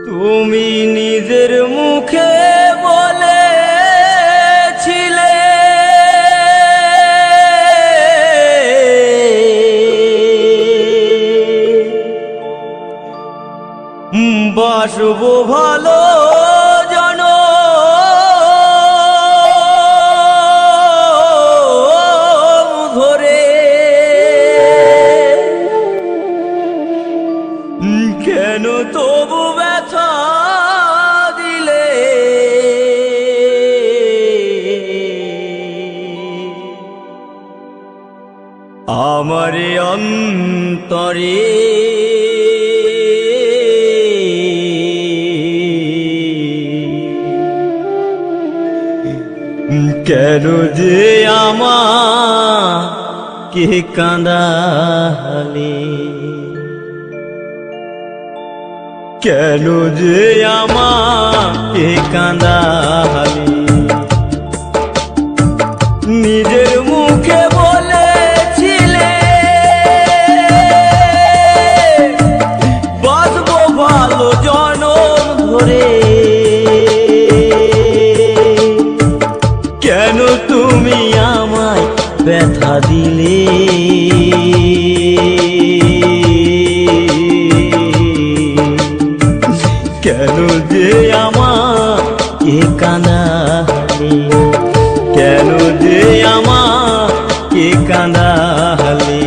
তুমি নিজের মুখে বলেছিলে বাসবো ভালো জনম ধরে, কেন তবু ব্যথা দিলে? আমারে অন্তরে কেন যে আমাকে কাঁদালে? কেন যে আমাকে কাঁদালে? নিজের মুখে বলেছিলে বাঁচবো ভালো জনম ধরে, কেন তুমি আমায় ব্যথা দিলে? কেন যে আমাকে কাঁদালে? কেন যে আমাকে কাঁদালে?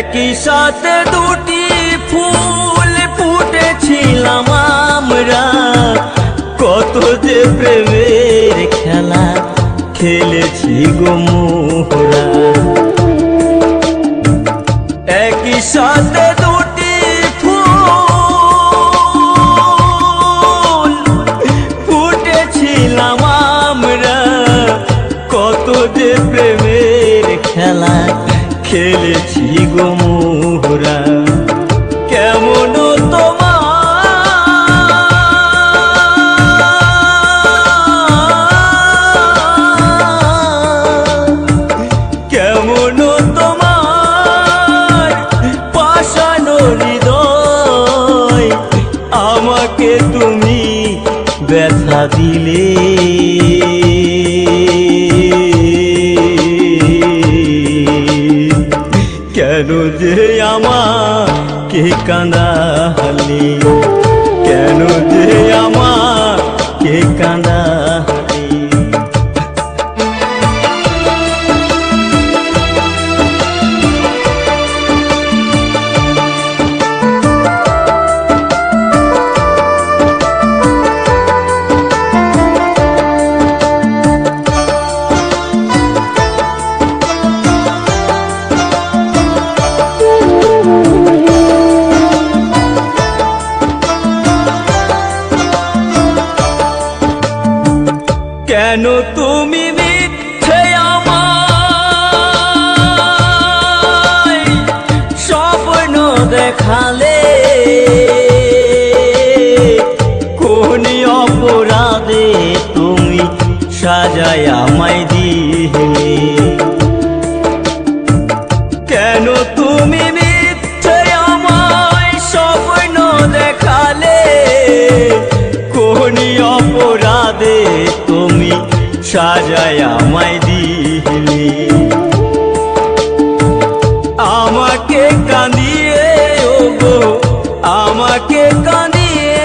একই সাথে দুটি ফুল ফুটেছিলাম আমরা, কত যে প্রেমের খেলা খেলেছি গো মোরা। একই সাথে দুটি ফুল ফুটেছিলাম আমরা, কত যে প্রেমের খেলা খেলেছি গো মোরা। কেমন তোমার পাষাণ হৃদয়, আমাকে তুমি ব্যথা দিলে? কেন যে আমাকে কাঁদালে? কেন যে আমাকে কাঁদালে? কেন তুমি মিথ্যে আমায় স্বপ্ন দেখালে? কোন অপরাধে তুমি সাজায় আমায় দিলে? কেন তুমি মিথ্যে আমায় স্বপ্ন দেখালে? কোন অপরাধে তুমি সাজায় আমায় দিলে? আমাকে কাঁদিয়ে ওগো, আমাকে কাঁদিয়ে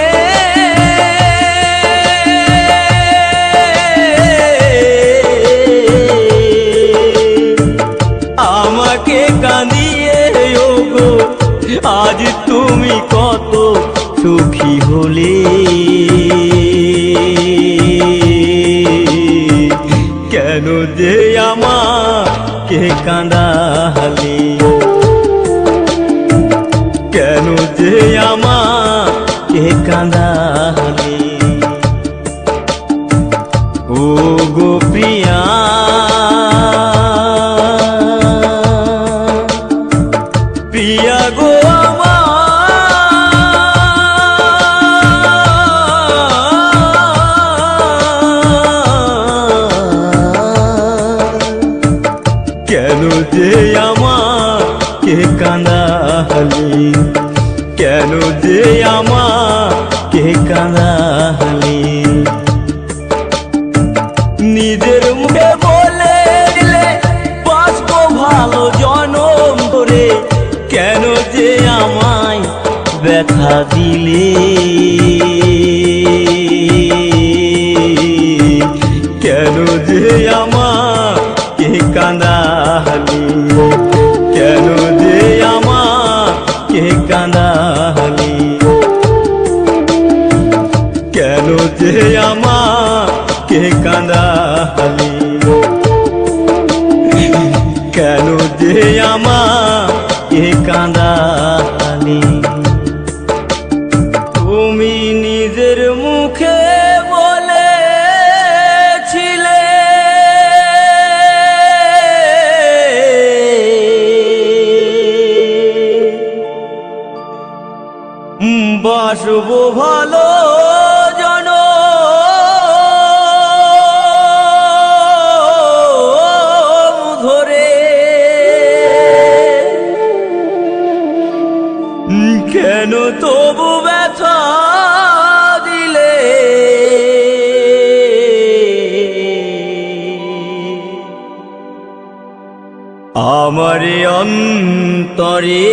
আমাকে কাঁদিয়ে ওগো, আজ তুমি কত সুখী হলে? কেন যে আমাকে কাঁদালে? কেন যে আমাকে কাঁদালে? যে আমাকে কাঁদালি নিজের মুখে বলে দিলে বাঁচবো ভালো জনম ধরে কেন যে আমায় ব্যথা দিলে কেন যে আমাকে কাঁদালি কেন যে আমাকে কাঁদালি কেন যে আমাকে কাঁদালি কেন যে আমাকে কাঁদালি তুমি নিজের মুখে বলেছিলে বাসবো ভালো জনম ধরে কেন তবু ব্যথা দিলে আমার অন্তরে